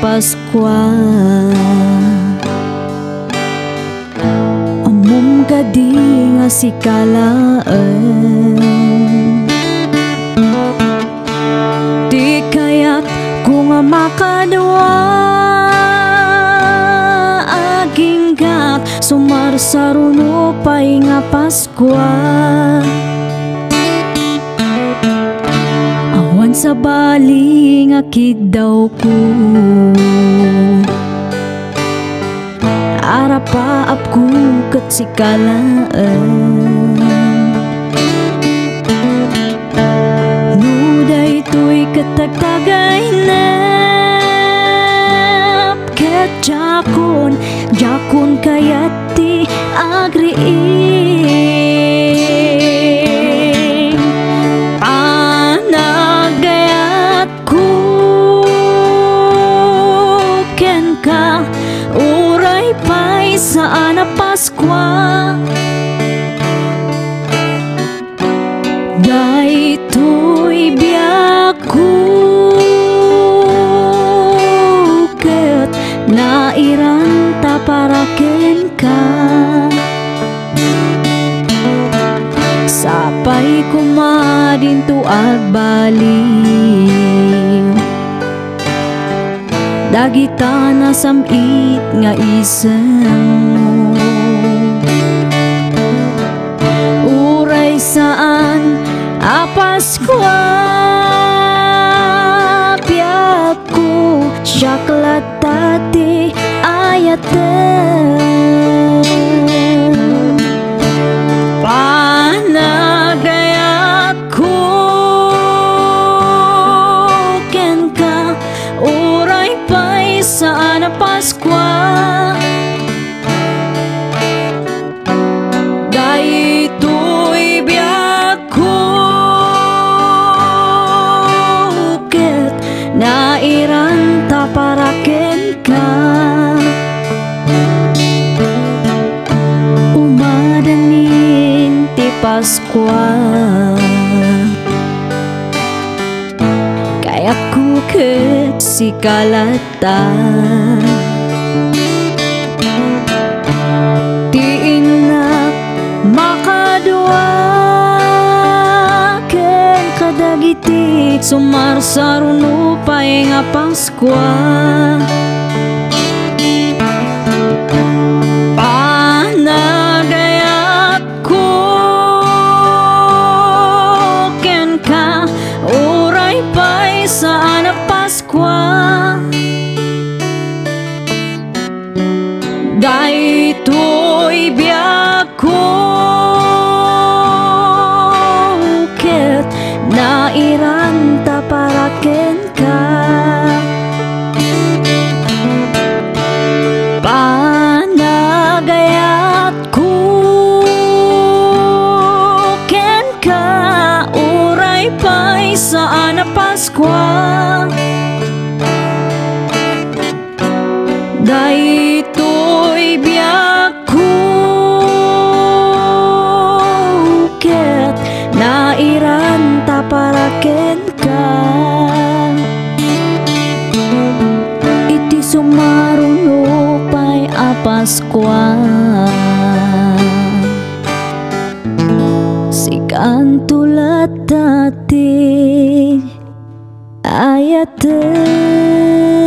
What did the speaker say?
Paskwa. Umum kadi nga sikalaan, di kaya't kung makadwa aging gat sumarsaruno pa'y nga Paskwa. Awan sa bali nga kidaw ko, arapaap ko kat sikalaan. Nuday to'y katagtagay na ket jakon kayat ti agriing. Panagayat ko ken ka uray pa'y saan na Paskwa. Daytoy biyak ko ket nairanta para ken ka. Sapay kumadin to agbaliw, dagita na samit nga isang uray saan a Paskwa. Biyak ko syaklat tati ayatan. Panagayat ko ken ka uray pa'y saan a Paskwa. Daytoy biyak ko ket nairanta para ken ka. Umadanin ti Paskwa, kaya't ko ket sikalatan. Di inak makadwa ken kadagiti sumarsaruno pa'y nga Paskwa. Panagayat ko ken ka uray pa'y saan na Paskwa. Daytoy biyak ko ket nairanta para ken ka. Panagayat ko ken ka uray pa'y saan na Paskwa. Daytoy biyak ko ket nairanta para ken ka. Iti sumaruno pa'y a Paskwa. Sikan tulat dati ayatan.